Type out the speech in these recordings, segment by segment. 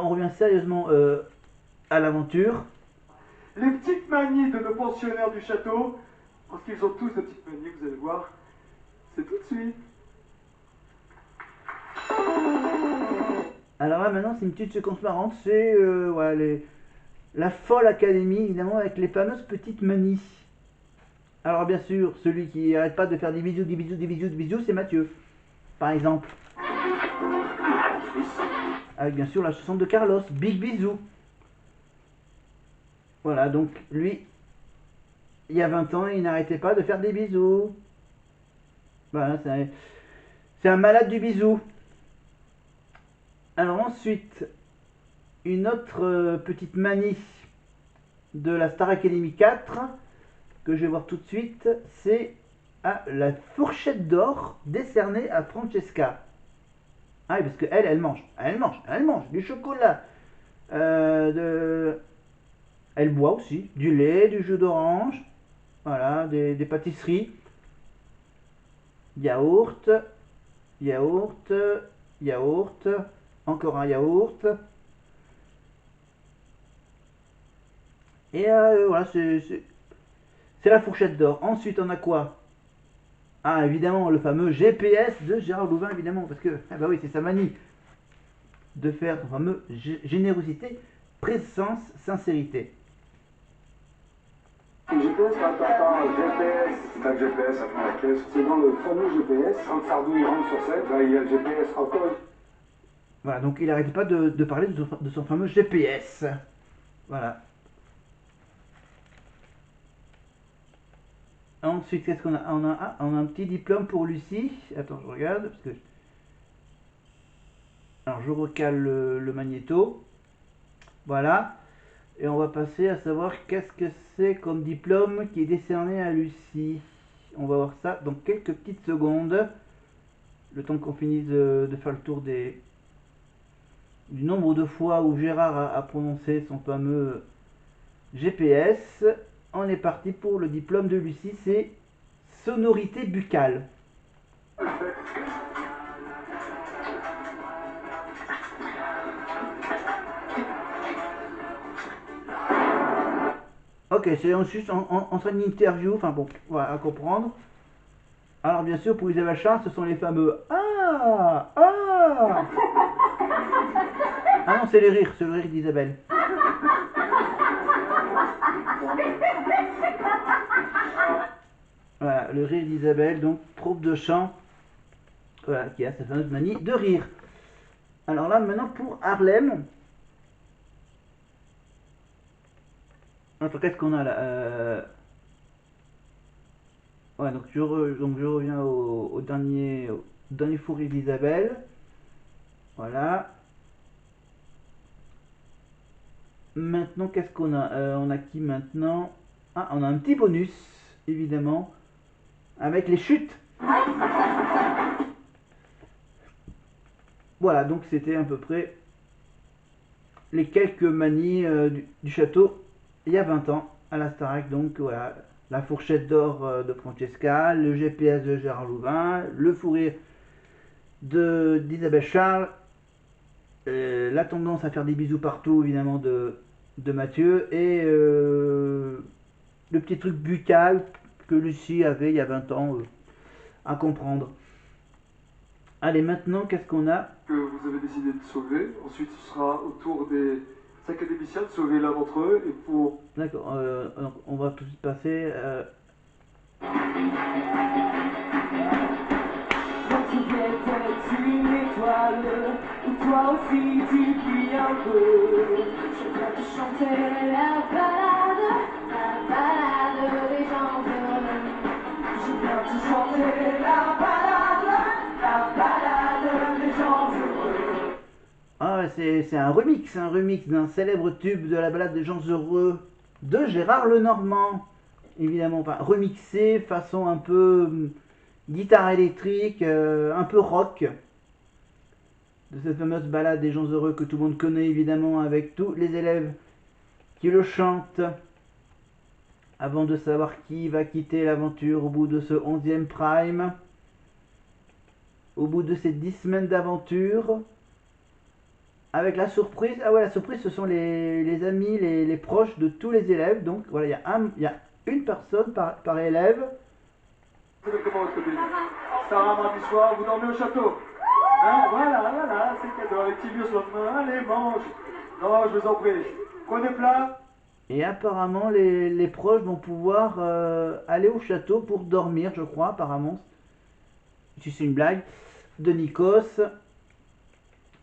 On revient sérieusement à l'aventure. Les petites manies de nos pensionnaires du château, parce qu'ils ont tous des petites manies, vous allez voir, c'est tout de suite. Alors là maintenant c'est une petite séquence marrante, c'est voilà, la folle académie évidemment avec les fameuses petites manies. Alors bien sûr, celui qui arrête pas de faire des bisous, des bisous, des bisous, des bisous, c'est Mathieu, par exemple. Avec bien sûr la chanson de Carlos, Big Bisou. Voilà, donc lui, il y a 20 ans, il n'arrêtait pas de faire des bisous. Voilà, c'est un malade du bisou. Alors ensuite, une autre petite manie de la Star Academy 4 que je vais voir tout de suite, c'est la fourchette d'or décernée à Francesca. Ah oui, parce qu'elle, elle mange du chocolat, elle boit aussi du lait, du jus d'orange, voilà, des pâtisseries, yaourt, yaourt, yaourt, encore un yaourt. Et voilà, c'est la fourchette d'or. Ensuite, on a quoi? Ah, évidemment, le fameux GPS de Gérard Louvain, évidemment, parce que, ah bah oui, c'est sa manie de faire son fameux générosité, présence, sincérité. GPS, papa, GPS. C'est un GPS après la caisse. C'est dans le fameux GPS. Quand Sardou il rentre sur scène, là il y a le GPS encore. Voilà, donc il n'arrête pas de parler de son fameux GPS. Voilà. Ensuite, qu'est-ce qu'on a? On a un petit diplôme pour Lucie. Attends, je regarde. Parce que... Alors, je recale le magnéto. Voilà. Et on va passer à savoir qu'est-ce que c'est comme diplôme qui est décerné à Lucie. On va voir ça dans quelques petites secondes. Le temps qu'on finisse de faire le tour du nombre de fois où Gérard a prononcé son fameux GPS. On est parti pour le diplôme de Lucie. C'est sonorité buccale. Ok, c'est ensuite en train d'interview, enfin bon, voilà, à comprendre. Alors bien sûr, pour Isabelle Charles, ce sont les fameux Ah Ah Ah non, c'est le rire d'Isabelle. Voilà, le rire d'Isabelle, donc troupe de chant, voilà, qui a sa fameuse manie de rire. Alors là, maintenant pour Harlem. Attends, qu'est-ce qu'on a là Ouais, donc je reviens au dernier fou rire d'Isabelle. Voilà. Maintenant, qu'est-ce qu'on a on a qui maintenant? Ah, on a un petit bonus, évidemment, avec les chutes. Voilà, donc c'était à peu près les quelques manies du château il y a 20 ans à la Starac. Donc voilà, la fourchette d'or de Francesca, le GPS de Gérard Louvain, le fou rire d'Isabelle Charles, la tendance à faire des bisous partout évidemment de Mathieu et le petit truc buccal que Lucie avait il y a 20 ans à comprendre. Allez, maintenant, qu'est-ce qu'on a? Que vous avez décidé de sauver. Ensuite, ce sera au tour des académiciens de sauver l'un d'entre eux. Et pour. D'accord, donc on va tout de suite passer. Tu étais une étoile, ou toi aussi tu brilles un peu. Je viens te chanter la balade des gens heureux. Je viens te chanter la balade des gens heureux. Ah, c'est un remix d'un célèbre tube de la balade des gens heureux de Gérard Lenormand. Évidemment, enfin, remixé façon un peu guitare électrique, un peu rock. De cette fameuse balade des gens heureux que tout le monde connaît évidemment avec tous les élèves qui le chantent. Avant de savoir qui va quitter l'aventure au bout de ce 11e prime. Au bout de ces 10 semaines d'aventure. avec la surprise. Ah ouais, la surprise, ce sont les amis, les proches de tous les élèves. Donc voilà, il y a une personne par élève. Comment votre bébé Sarah, mardi soir, vous dormez au château. Hein, voilà, c'est cadeau. Avec Tibius l'autre main, allez, mange. Non, je vous en prie. Prenez plat. Et apparemment, les proches vont pouvoir aller au château pour dormir, je crois, apparemment. Si c'est une blague. De Nikos.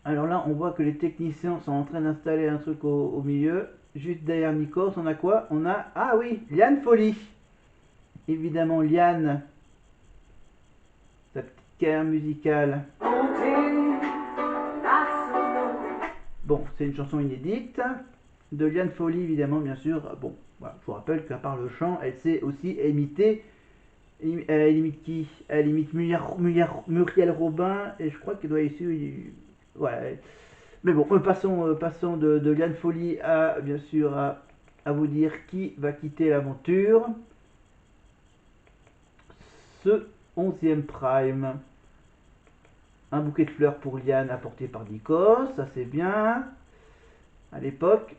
Alors là, on voit que les techniciens sont en train d'installer un truc au milieu. Juste derrière Nikos, on a quoi? On a... Ah oui, Liane Folly. Évidemment, Liane. Sa petite carrière musicale. Bon, c'est une chanson inédite. De Liane Folly, évidemment, bien sûr. Bon, voilà, je vous rappelle qu'à part le chant, elle sait aussi imiter... Elle imite qui? Elle imite Muriel Robin. Et je crois qu'elle doit issu... Voilà. Mais bon, passons de Liane Folly à, bien sûr, à vous dire qui va quitter l'aventure. Ce 11e Prime. Un bouquet de fleurs pour Liane apporté par Nikos, ça c'est bien. À l'époque.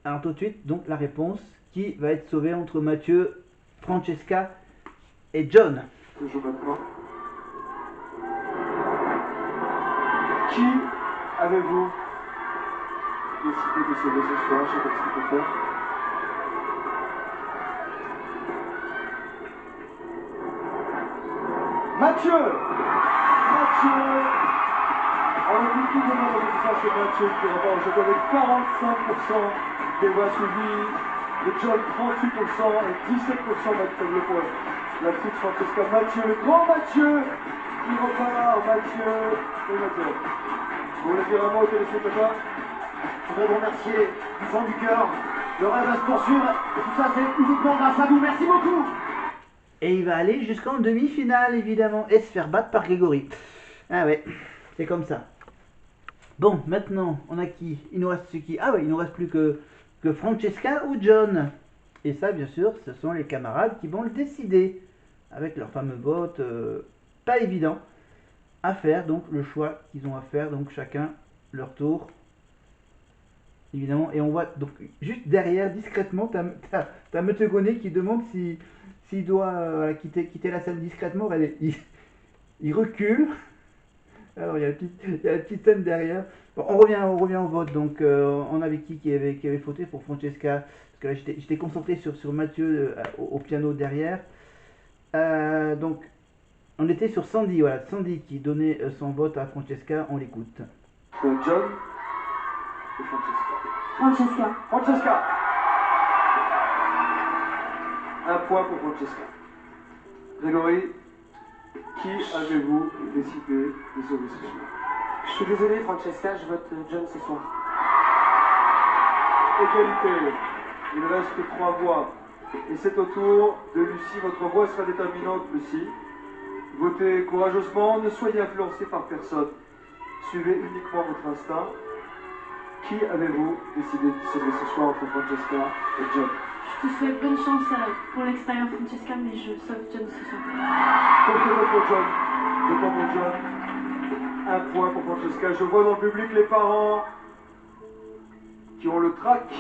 Alors tout de suite, donc la réponse. Qui va être sauvé entre Mathieu, Francesca et John? Toujours maintenant. Qui avez-vous décidé de sauver ce soir? Je sais pas ce qu'il faut faire. Mathieu. On a dit tout le monde avec ça chez Mathieu qui revanche avec 45% des voix suivies, de John 38% et 17% Mathieu le point. La petite Francesca, Mathieu, le grand Mathieu, qui repart, Mathieu et Mathieu. Vous voulez dire un mot aux téléspectateurs? Je voudrais vous remercier du fond du cœur. Le rêve va se poursuivre et tout ça c'est uniquement grâce à vous. Merci beaucoup. Et il va aller jusqu'en demi-finale, évidemment, et se faire battre par Grégory. Ah ouais, c'est comme ça. Bon, maintenant, on a qui? Il nous reste qui? Ah ouais, il nous reste plus que Francesca ou John. Et ça, bien sûr, ce sont les camarades qui vont le décider. Avec leur fameux vote, pas évident à faire, donc le choix qu'ils ont à faire, donc chacun leur tour. Évidemment, et on voit donc juste derrière, discrètement, t'as Mathieu Gonnet qui demande s'il doit quitter la scène discrètement. Il recule. Alors il y a la petite scène derrière. Bon, on revient au vote. Donc on avait qui avait voté pour Francesca, parce que là j'étais concentré sur Mathieu au piano derrière. Donc on était sur Sandy, voilà, Sandy qui donnait son vote à Francesca, on l'écoute. John et Francesca. Francesca. Un point pour Francesca. Grégory, qui avez-vous décidé de sauver ce soir? Je suis désolé, Francesca, je vote John ce soir. Égalité. Il reste 3 voix. Et c'est au tour de Lucie. Votre voix sera déterminante, Lucie. Votez courageusement, ne soyez influencé par personne. Suivez uniquement votre instinct. Qui avez-vous décidé de sauver ce soir entre Francesca et John? Je te souhaite bonne chance pour l'extérieur, Francesca, mais je sauve John ce soir. Quelques votes pour John. 2 points pour John. 1 point pour Francesca. Je vois dans le public les parents qui ont le trac.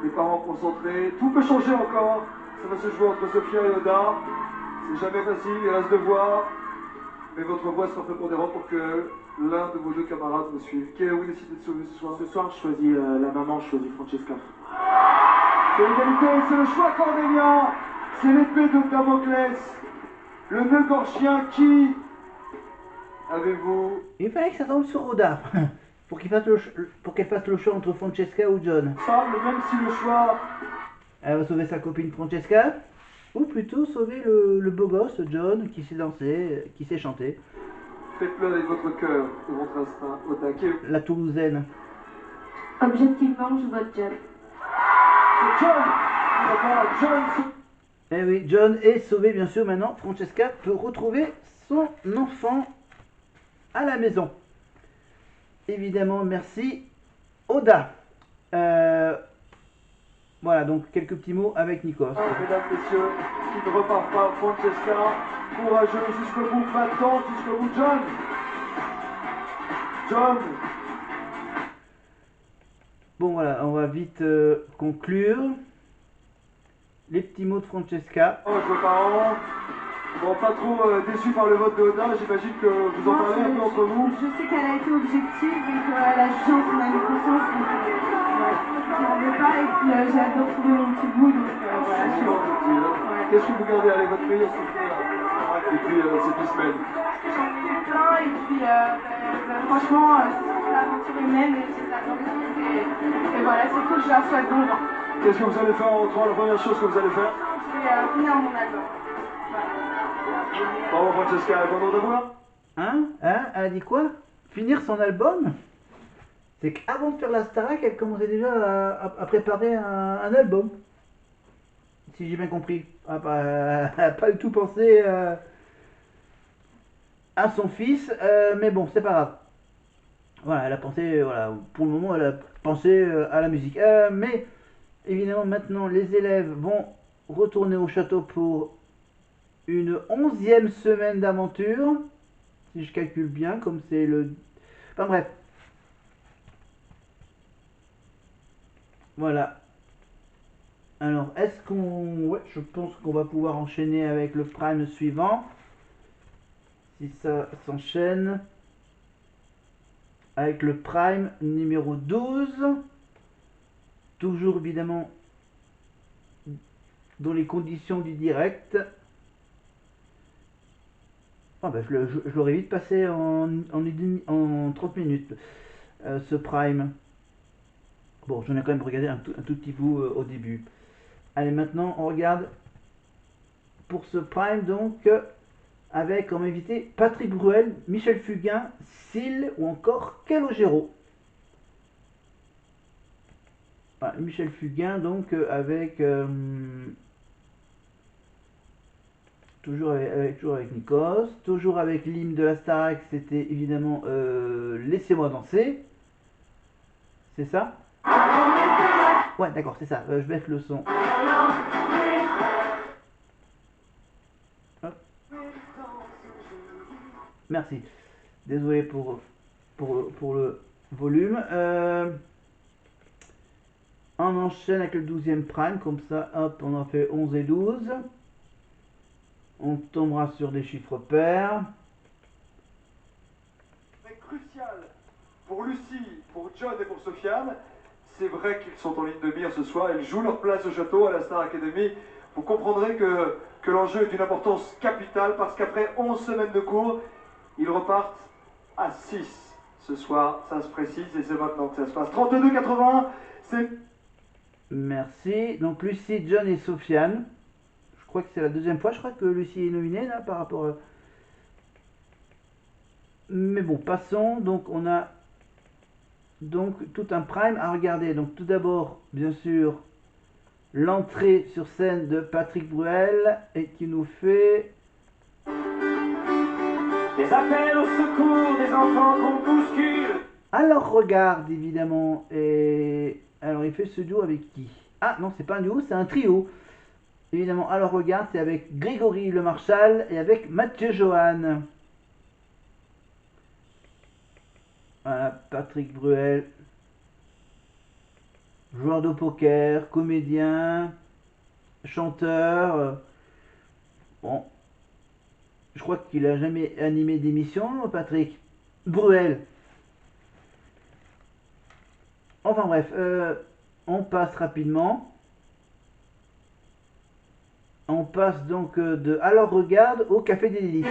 Les parents concentrés. Tout peut changer encore. Ça va se jouer entre Sophia et Oda. C'est jamais facile, il reste 2 voix. Mais votre voix sera prépondérante pour que l'un de vos 2 camarades me suive. Qui avez-vous décidé de sauver ce soir? Ce soir, je choisis la maman, je choisis Francesca. C'est l'égalité, c'est le choix cornélien. C'est l'épée de Damoclès. Le nœud gorgien. Qui avez-vous? Il fallait que ça tombe sur Oda pour qu'elle fasse le choix entre Francesca ou John. Semble, même si le choix... Elle va sauver sa copine Francesca, ou plutôt sauver le beau gosse John qui sait danser, qui sait chanter. Faites-le avec votre cœur et votre instinct au taquet. La Toulousaine. Objectivement, je vote John. C'est John. John. Eh oui, John est sauvé bien sûr. Maintenant, Francesca peut retrouver son enfant à la maison. Évidemment, merci Oda. Voilà, donc quelques petits mots avec Nikos. Mesdames, messieurs, qui ne repart pas, Francesca, courageux jusqu'au bout, battant jusqu'au bout, John. John, Bon voilà, on va vite conclure. Les petits mots de Francesca. Oh, vos parents, bon, pas trop déçus par le vote de Oda, j'imagine que vous en parlez un peu entre vous. Je sais qu'elle a été objective et qu'elle a jugé en son âme et conscience. Donc, je n'en veux pas et puis j'ai hâte de retrouver mon petit bout. Donc voilà, je suis Ouais. Qu'est-ce que vous gardez à votre meilleur souvenir depuis ces 10 semaines? J'en ai eu plein et puis franchement, c'est l'aventure humaine et c'est la et voilà, c'est cool, je la souhaite bon vent. Qu'est-ce que vous allez faire en rentrant? La première chose que vous allez faire? Je vais finir mon album. Bravo Francesca, et bon d'avoir. Hein? Elle a dit quoi? Finir son album? C'est qu'avant de faire la Starac, elle commençait déjà à préparer un album. Si j'ai bien compris. Elle n'a pas du tout pensé à son fils, mais bon, c'est pas grave. Voilà, elle a pensé, voilà, pour le moment, elle a pensé à la musique. Mais évidemment, maintenant, les élèves vont retourner au château pour une 11e semaine d'aventure. Si je calcule bien, comme c'est le... Enfin bref. Voilà. Alors, est-ce qu'on... Ouais, je pense qu'on va pouvoir enchaîner avec le prime suivant. Si ça s'enchaîne. Avec le prime numéro 12. Toujours évidemment dans les conditions du direct. Ah bah, je l'aurais vite passé en 30 minutes, ce prime. Bon, j'en ai quand même regardé un tout petit bout au début. Allez, maintenant, on regarde pour ce prime, donc, avec comme invité Patrick Bruel, Michel Fugain, Syl ou encore Calogero. Voilà, Michel Fugain, donc, avec... toujours avec Nikos, toujours avec l'hymne de la Starac, c'était évidemment Laissez-moi danser. C'est ça? Ouais, d'accord, c'est ça. Je baisse le son. Hop. Merci. Désolé pour le volume. On enchaîne avec le 12e prime, comme ça, hop, on en fait 11 et 12. On tombera sur des chiffres pairs. C'est crucial pour Lucie, pour John et pour Sofiane. C'est vrai qu'ils sont en ligne de mire ce soir, ils jouent leur place au château à la Star Academy. Vous comprendrez que l'enjeu est d'une importance capitale parce qu'après 11 semaines de cours, ils repartent à 6 ce soir. Ça se précise et c'est maintenant que ça se passe. 32-80, c'est... Merci. Donc Lucie, John et Sofiane. Je crois que c'est la deuxième fois. Je crois que Lucie est nominée là par rapport à... Mais bon, passons. Donc on a donc tout un prime à regarder. Donc tout d'abord, bien sûr, l'entrée sur scène de Patrick Bruel et qui nous fait... Des appels au secours, des enfants qu'on bouscule. Alors regarde évidemment. Et alors il fait ce duo avec qui? Ah non, c'est pas un duo, c'est un trio. Évidemment, alors regarde, c'est avec Grégory Le Marchal et avec Mathieu Johan. Voilà, Patrick Bruel, joueur de poker, comédien, chanteur. Bon, je crois qu'il a jamais animé d'émission, Patrick Bruel. Enfin bref, on passe rapidement. On passe donc de Alors regarde au Café des Délices.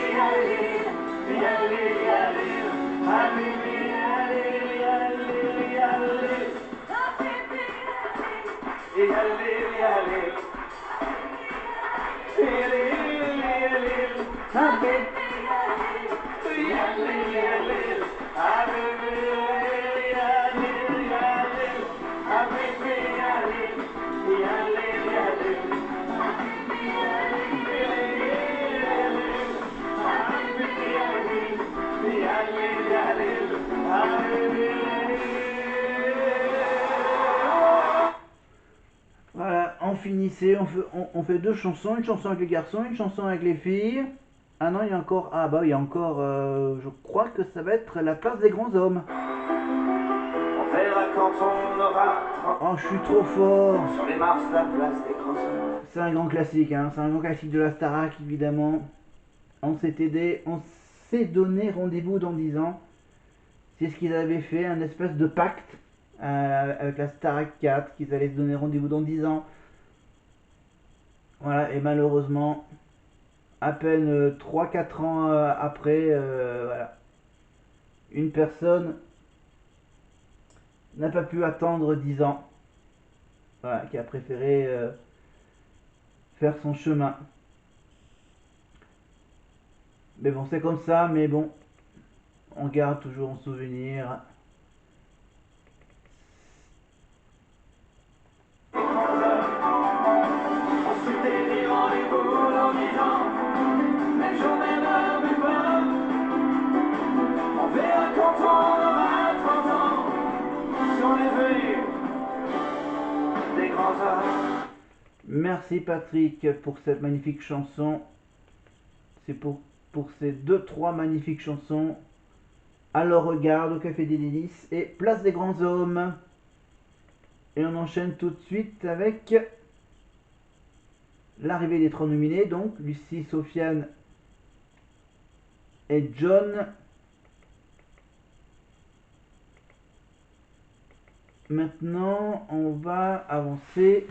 Voilà, on finissait, on fait deux chansons, une chanson avec les garçons, une chanson avec les filles. Ah non, il y a encore, ah bah il y a encore, je crois que ça va être la place des grands hommes. On verra quand on aura Oh, je suis trop fort. sur les marches de la place des grands hommes. C'est un grand classique, hein. C'est un grand classique de la Starac, évidemment. On s'est aidé, on s'est donné rendez-vous dans 10 ans. C'est ce qu'ils avaient fait, un espèce de pacte avec la Starac 4, qu'ils allaient se donner rendez-vous dans 10 ans. Voilà, et malheureusement, à peine 3-4 ans après, voilà, une personne n'a pas pu attendre 10 ans. Voilà, qui a préféré faire son chemin. Mais bon, c'est comme ça, mais bon, on garde toujours en souvenir. On s'était dit rendez-vous dans 10 ans, même jour, même heure, même pas. On verra quand on aura 30 ans, si on est venu des grands hommes. Merci Patrick pour cette magnifique chanson. C'est pour ces 2-3 magnifiques chansons. Alors regarde au Café des Délices et Place des Grands Hommes. Et on enchaîne tout de suite avec l'arrivée des 3 nominés. Donc Lucie, Sofiane et John. Maintenant, on va avancer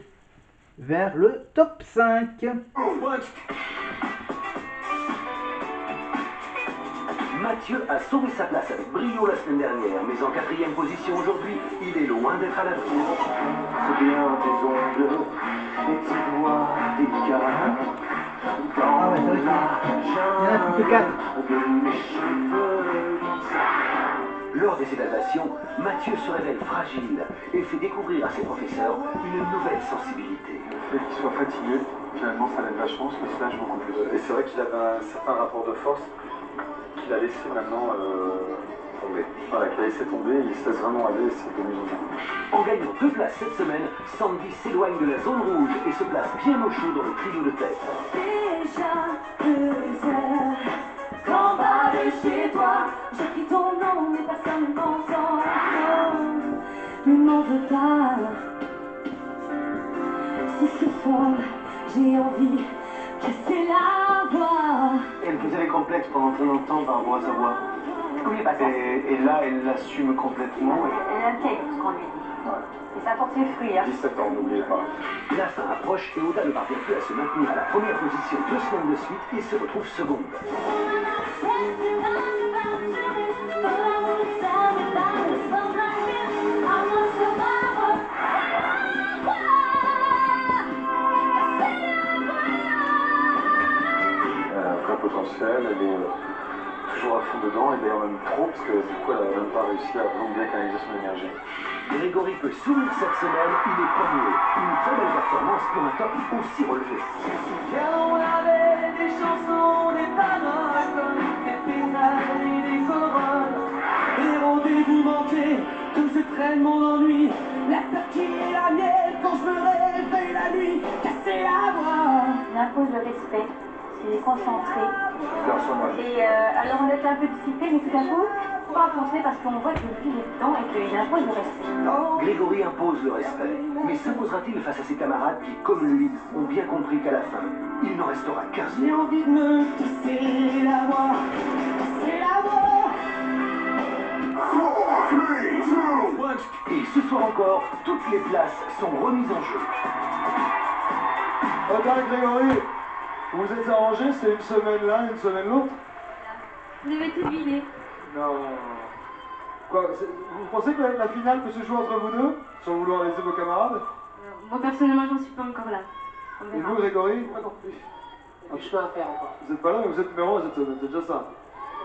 vers le top 5. Mathieu a sauvé sa place avec brio la semaine dernière, mais en 4e position aujourd'hui, il est loin d'être à la bourre. C'est bien des ongles, des petits doigts délicats. Ah ouais, c'est vrai qu'il y en a plus que 4. De mes cheveux lisses. Lors des évaluations, Mathieu se révèle fragile et fait découvrir à ses professeurs une nouvelle sensibilité. Le fait qu'il soit fatigué, finalement ça l'aide vachement, parce que ça je beaucoup plus. Et c'est vrai qu'il avait un certain rapport de force qu'il a laissé maintenant tomber. Voilà, qu'il a laissé tomber, il se laisse vraiment aller et c'est de mieux en mieux. En gagnant 2 places cette semaine, Sandy s'éloigne de la zone rouge et se place bien au chaud dans le trio de tête. Déjà 2 heures qu'en bas de chez toi, j'écris ton nom, mais personne ne m'entend. Ne m'en veux pas. Si ce soir j'ai envie de casser la voix. Elle faisait les complexes pendant très longtemps par voix à voix. Oui, bah ça. Et là, elle l'assume complètement. Elle intègre ce qu'on lui dit. Et ça porte ses fruits. Hein. 17 ans, n'oubliez pas. La fin approche et Oda ne parvient plus à se maintenir à la première position 2 semaines de suite et se retrouve seconde. Elle a un vrai potentiel, elle est toujours à fond dedans, et d'ailleurs même trop, parce que du coup elle n'a même pas réussi à vraiment bien canaliser son énergie. Grégory peut sourire cette semaine, il est premier. Une très belle performance pour un top aussi relevé. On avait des chansons, des paroles, comme des paysages et des corolles. Des rendez-vous manqués, tout se traîne mon ennui. La peur qui est la mienne quand je me réveille la nuit. Casser la voix. Il impose le respect. Il est concentré. Personnage. Et alors on était un peu dissipé, mais tout à coup, pas concentré parce qu'on voit que lui il est dedans et qu'il impose le respect. Grégory impose le respect, mais s'imposera-t-il face à ses camarades qui, comme lui, ont bien compris qu'à la fin, il n'en restera qu'un seul. J'ai envie de me casser la voix. Casser la voix. Et ce soir encore, toutes les places sont remises en jeu. Ok Grégory, vous êtes arrangé, c'est une semaine l'un, une semaine l'autre? Vous avez tout deviné. Non. Quoi, vous pensez que la finale peut se jouer entre vous deux, sans vouloir laisser vos camarades? Moi personnellement j'en suis pas encore là. On Et verra. vous Grégory? Moi non plus. Il y a du chemin à faire encore. Vous êtes pas là, mais vous êtes numéro 1 cette semaine, c'est déjà ça.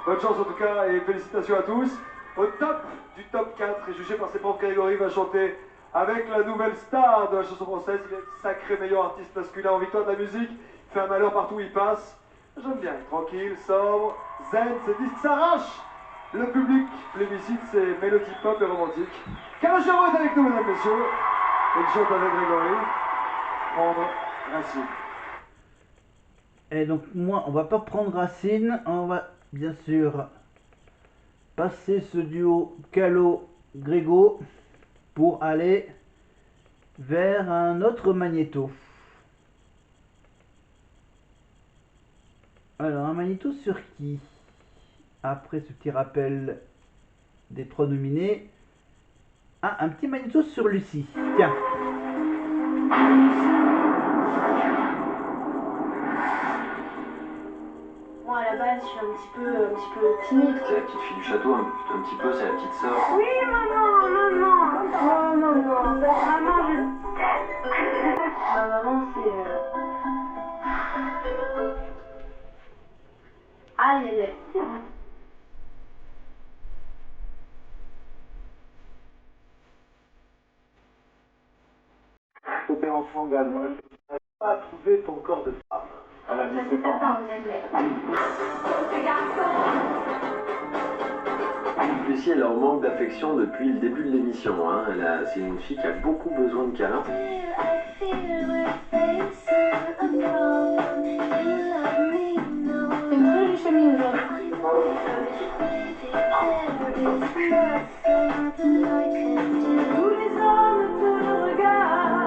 Bonne chance en tout cas et félicitations à tous. Au top du top 4, et jugé par ses propres, Grégory va chanter avec la nouvelle star de la chanson française. Il est sacré meilleur artiste masculin en victoire de la musique. Il fait un malheur partout où il passe. J'aime bien, il est tranquille, sobre, zen, ses disques s'arrachent. Le public plébiscite ses mélodies pop et romantiques. Calogero est avec nous, mesdames, messieurs. Et il chante avec Grégory. Prendre Racine. Et donc moi, on va pas prendre Racine, on va bien sûr passer ce duo Calo-Grégo pour aller vers un autre magnéto. Alors, un magnéto sur qui? Après ce petit rappel des 3 nominés. Ah, un petit magnéto sur Lucie. Tiens. Moi, à la base, je suis un petit peu timide. C'est la petite fille du château, un petit peu, c'est la petite sœur. Oui, maman, maman. Oh, maman. Maman, je t'aime. Ma maman, c'est... Aïe, aïe, aïe. Ton père enfant gagne, moi, je n'arrive pas à trouver ton corps de femme. Elle a 17 ans. Lucie, elle est en manque d'affection depuis le début de l'émission. Hein. C'est une fille qui a beaucoup besoin de câlins. C'est une jolie chemise aujourd'hui. Tous les hommes te regardent.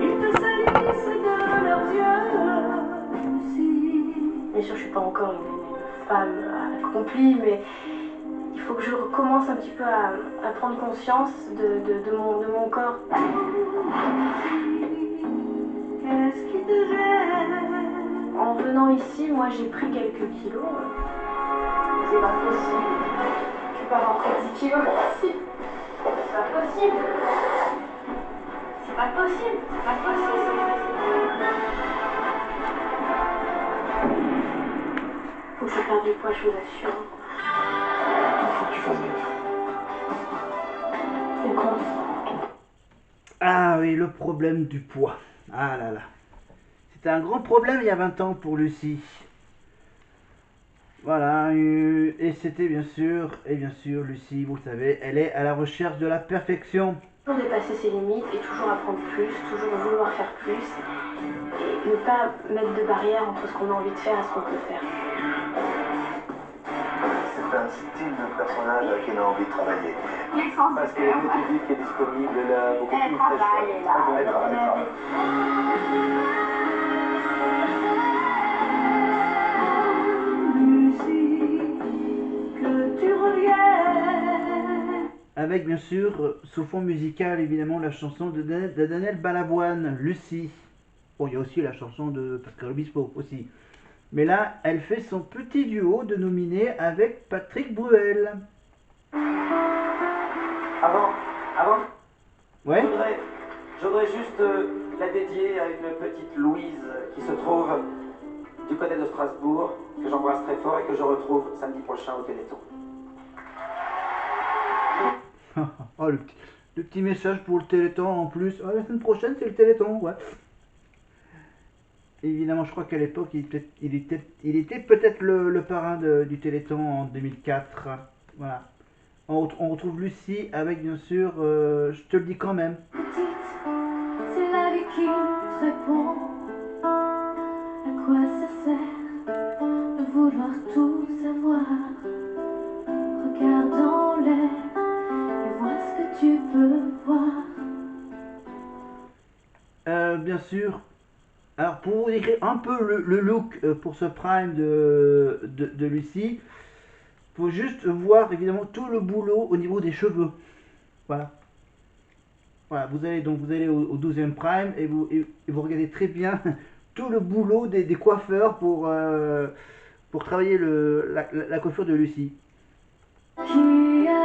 Ils te salissent de leurs yeux. Bien sûr, je suis pas encore une femme accomplie, mais il faut que je recommence un petit peu à prendre conscience de mon corps. Qu'est-ce qui te gêne? En venant ici, moi j'ai pris quelques kilos. C'est pas possible. Tu peux avoir pris 10 kilos ici. C'est pas possible. C'est pas possible. C'est pas possible. Faut que je perde du poids, je vous assure. Il faut que tu fasses gaffe. C'est con. Ah oui, le problème du poids. Ah là là. C'était un grand problème il y a 20 ans pour Lucie. Voilà, et c'était bien sûr, Lucie, vous le savez, elle est à la recherche de la perfection. Toujours dépasser ses limites et toujours apprendre plus, toujours vouloir faire plus. Et ne pas mettre de barrière entre ce qu'on a envie de faire et ce qu'on peut faire. C'est un style de personnage avec qui elle a envie de travailler. Parce que le public est disponible, elle a beaucoup plus de travaille, elle a- Elle travaille. Lucie, que tu reviennes. Avec bien sûr, sous fond musical évidemment, la chanson de Daniel Balavoine, Lucie. Bon, il y a aussi la chanson de Pascal Obispo aussi. Mais là, elle fait son petit duo de nominés avec Patrick Bruel. Avant, Ouais. je voudrais juste la dédier à une petite Louise qui se trouve du côté de Strasbourg, que j'embrasse très fort et que je retrouve samedi prochain au Téléthon. Oh, le petit message pour le Téléthon en plus. Ah, la semaine prochaine, c'est le Téléthon, ouais. Évidemment, je crois qu'à l'époque, il était peut-être le parrain du Téléthon en 2004. Voilà. On retrouve Lucie avec, bien sûr, je te le dis quand même. Petite, c'est la vie qui te répond. À quoi ça sert de vouloir tout savoir? Regarde en l'air et vois ce que tu peux voir. Bien sûr. Alors, pour vous décrire un peu le look pour ce prime de Lucie, faut juste voir évidemment tout le boulot au niveau des cheveux. Voilà. Voilà, vous allez au 12e prime et vous regardez très bien tout le boulot des coiffeurs pour travailler la coiffure de Lucie. Qui